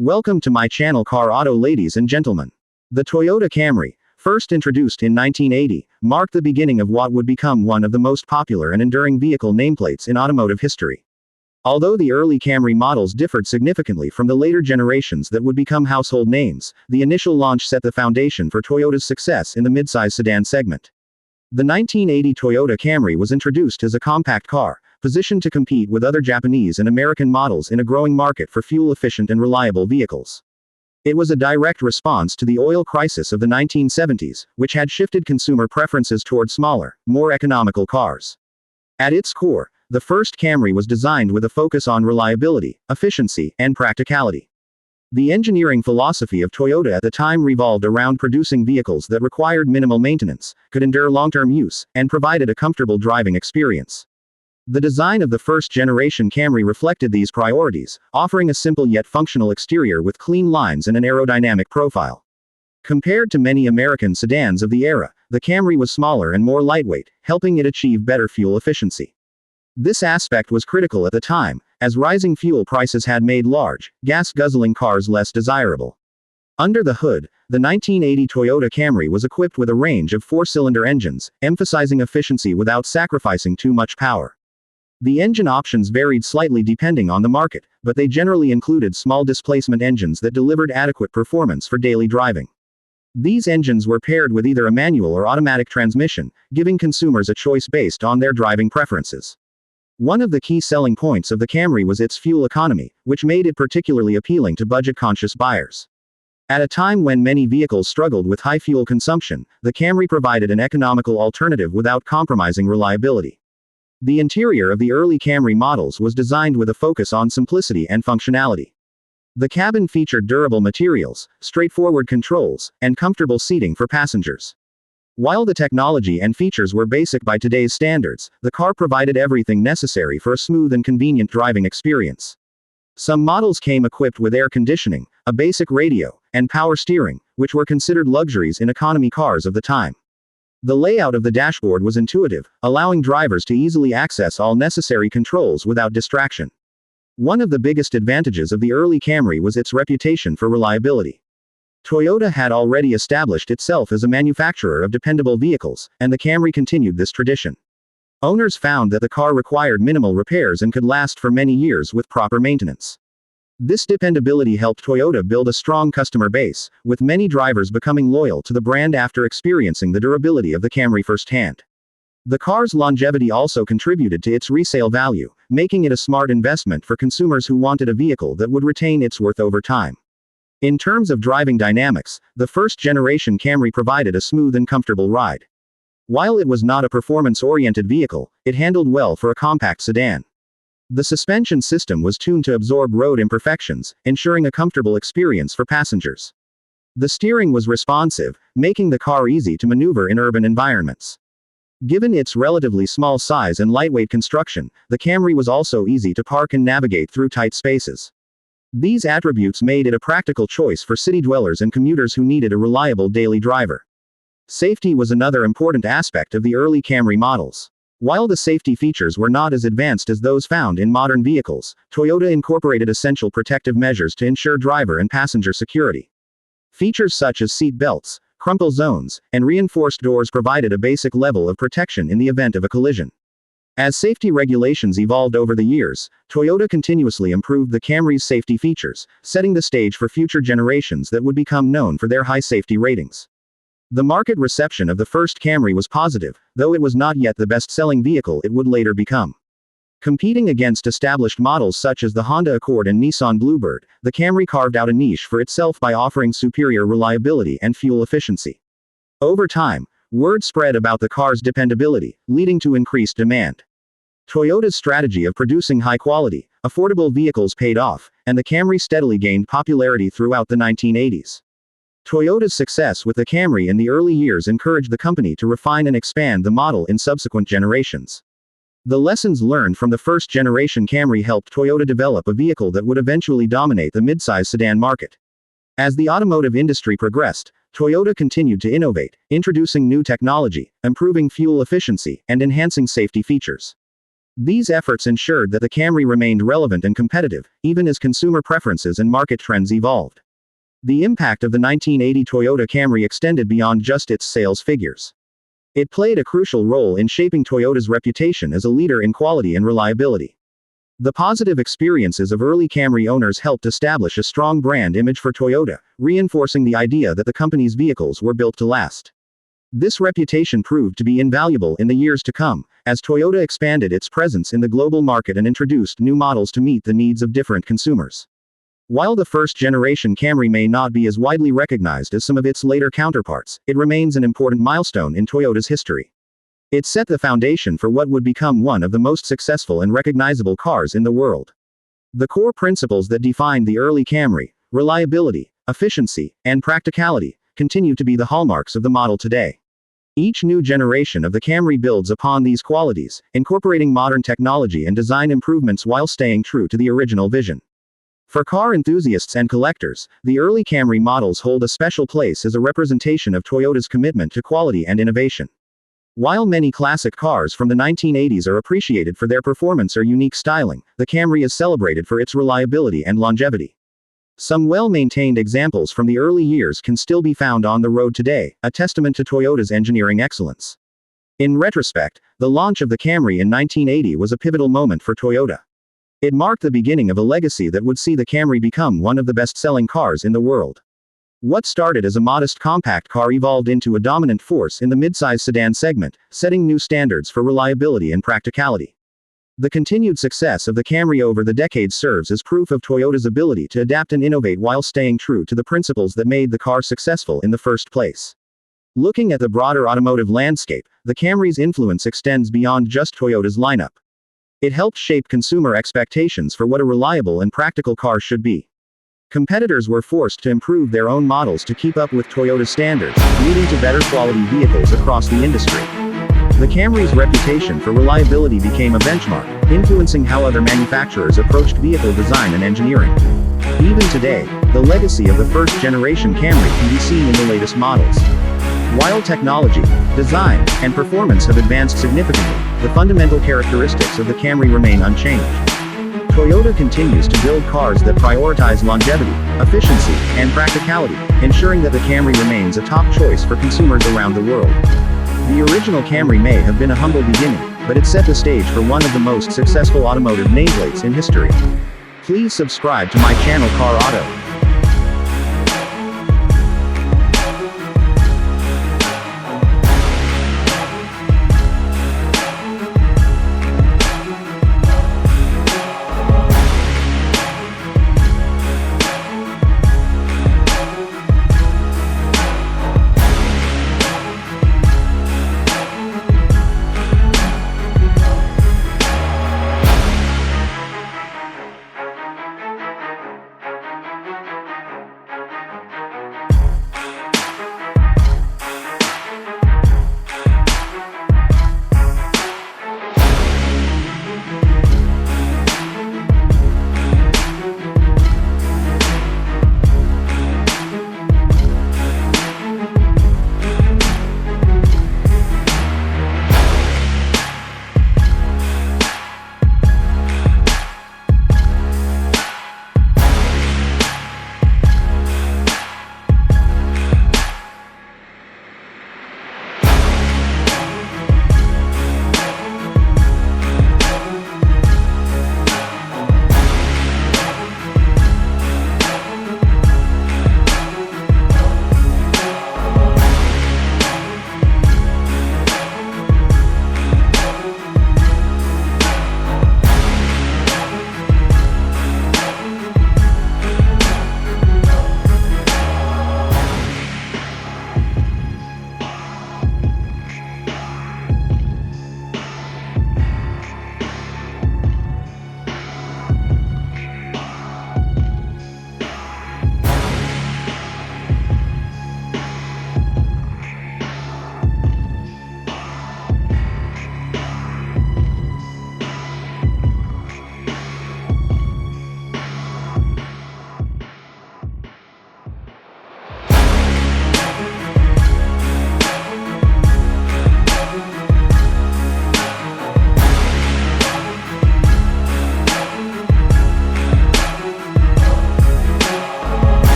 Welcome to my channel Car Auto, ladies and gentlemen. The Toyota Camry, first introduced in 1980, marked the beginning of what would become one of the most popular and enduring vehicle nameplates in automotive history. Although the early Camry models differed significantly from the later generations that would become household names, the initial launch set the foundation for Toyota's success in the midsize sedan segment. The 1980 Toyota Camry was introduced as a compact car, positioned to compete with other Japanese and American models in a growing market for fuel-efficient and reliable vehicles. It was a direct response to the oil crisis of the 1970s, which had shifted consumer preferences toward smaller, more economical cars. At its core, the first Camry was designed with a focus on reliability, efficiency, and practicality. The engineering philosophy of Toyota at the time revolved around producing vehicles that required minimal maintenance, could endure long-term use, and provided a comfortable driving experience. The design of the first-generation Camry reflected these priorities, offering a simple yet functional exterior with clean lines and an aerodynamic profile. Compared to many American sedans of the era, the Camry was smaller and more lightweight, helping it achieve better fuel efficiency. This aspect was critical at the time, as rising fuel prices had made large, gas-guzzling cars less desirable. Under the hood, the 1980 Toyota Camry was equipped with a range of four-cylinder engines, emphasizing efficiency without sacrificing too much power. The engine options varied slightly depending on the market, but they generally included small displacement engines that delivered adequate performance for daily driving. These engines were paired with either a manual or automatic transmission, giving consumers a choice based on their driving preferences. One of the key selling points of the Camry was its fuel economy, which made it particularly appealing to budget-conscious buyers. At a time when many vehicles struggled with high fuel consumption, the Camry provided an economical alternative without compromising reliability. The interior of the early Camry models was designed with a focus on simplicity and functionality. The cabin featured durable materials, straightforward controls, and comfortable seating for passengers. While the technology and features were basic by today's standards, the car provided everything necessary for a smooth and convenient driving experience. Some models came equipped with air conditioning, a basic radio, and power steering, which were considered luxuries in economy cars of the time. The layout of the dashboard was intuitive, allowing drivers to easily access all necessary controls without distraction. One of the biggest advantages of the early Camry was its reputation for reliability. Toyota had already established itself as a manufacturer of dependable vehicles, and the Camry continued this tradition. Owners found that the car required minimal repairs and could last for many years with proper maintenance. This dependability helped Toyota build a strong customer base, with many drivers becoming loyal to the brand after experiencing the durability of the Camry firsthand. The car's longevity also contributed to its resale value, making it a smart investment for consumers who wanted a vehicle that would retain its worth over time. In terms of driving dynamics, the first-generation Camry provided a smooth and comfortable ride. While it was not a performance-oriented vehicle, it handled well for a compact sedan. The suspension system was tuned to absorb road imperfections, ensuring a comfortable experience for passengers. The steering was responsive, making the car easy to maneuver in urban environments. Given its relatively small size and lightweight construction, the Camry was also easy to park and navigate through tight spaces. These attributes made it a practical choice for city dwellers and commuters who needed a reliable daily driver. Safety was another important aspect of the early Camry models. While the safety features were not as advanced as those found in modern vehicles, Toyota incorporated essential protective measures to ensure driver and passenger security. Features such as seat belts, crumple zones, and reinforced doors provided a basic level of protection in the event of a collision. As safety regulations evolved over the years, Toyota continuously improved the Camry's safety features, setting the stage for future generations that would become known for their high safety ratings. The market reception of the first Camry was positive, though it was not yet the best-selling vehicle it would later become. Competing against established models such as the Honda Accord and Nissan Bluebird, the Camry carved out a niche for itself by offering superior reliability and fuel efficiency. Over time, word spread about the car's dependability, leading to increased demand. Toyota's strategy of producing high-quality, affordable vehicles paid off, and the Camry steadily gained popularity throughout the 1980s. Toyota's success with the Camry in the early years encouraged the company to refine and expand the model in subsequent generations. The lessons learned from the first-generation Camry helped Toyota develop a vehicle that would eventually dominate the midsize sedan market. As the automotive industry progressed, Toyota continued to innovate, introducing new technology, improving fuel efficiency, and enhancing safety features. These efforts ensured that the Camry remained relevant and competitive, even as consumer preferences and market trends evolved. The impact of the 1980 Toyota Camry extended beyond just its sales figures. It played a crucial role in shaping Toyota's reputation as a leader in quality and reliability. The positive experiences of early Camry owners helped establish a strong brand image for Toyota, reinforcing the idea that the company's vehicles were built to last. This reputation proved to be invaluable in the years to come, as Toyota expanded its presence in the global market and introduced new models to meet the needs of different consumers. While the first-generation Camry may not be as widely recognized as some of its later counterparts, it remains an important milestone in Toyota's history. It set the foundation for what would become one of the most successful and recognizable cars in the world. The core principles that defined the early Camry, reliability, efficiency, and practicality, continue to be the hallmarks of the model today. Each new generation of the Camry builds upon these qualities, incorporating modern technology and design improvements while staying true to the original vision. For car enthusiasts and collectors, the early Camry models hold a special place as a representation of Toyota's commitment to quality and innovation. While many classic cars from the 1980s are appreciated for their performance or unique styling, the Camry is celebrated for its reliability and longevity. Some well-maintained examples from the early years can still be found on the road today, a testament to Toyota's engineering excellence. In retrospect, the launch of the Camry in 1980 was a pivotal moment for Toyota. It marked the beginning of a legacy that would see the Camry become one of the best-selling cars in the world. What started as a modest compact car evolved into a dominant force in the midsize sedan segment, setting new standards for reliability and practicality. The continued success of the Camry over the decades serves as proof of Toyota's ability to adapt and innovate while staying true to the principles that made the car successful in the first place. Looking at the broader automotive landscape, the Camry's influence extends beyond just Toyota's lineup. It helped shape consumer expectations for what a reliable and practical car should be. Competitors were forced to improve their own models to keep up with Toyota's standards, leading to better quality vehicles across the industry. The Camry's reputation for reliability became a benchmark, influencing how other manufacturers approached vehicle design and engineering. Even today, the legacy of the first-generation Camry can be seen in the latest models. While technology, design, and performance have advanced significantly, the fundamental characteristics of the Camry remain unchanged. Toyota continues to build cars that prioritize longevity, efficiency, and practicality, ensuring that the Camry remains a top choice for consumers around the world. The original Camry may have been a humble beginning, but it set the stage for one of the most successful automotive nameplates in history. Please subscribe to my channel Car Auto.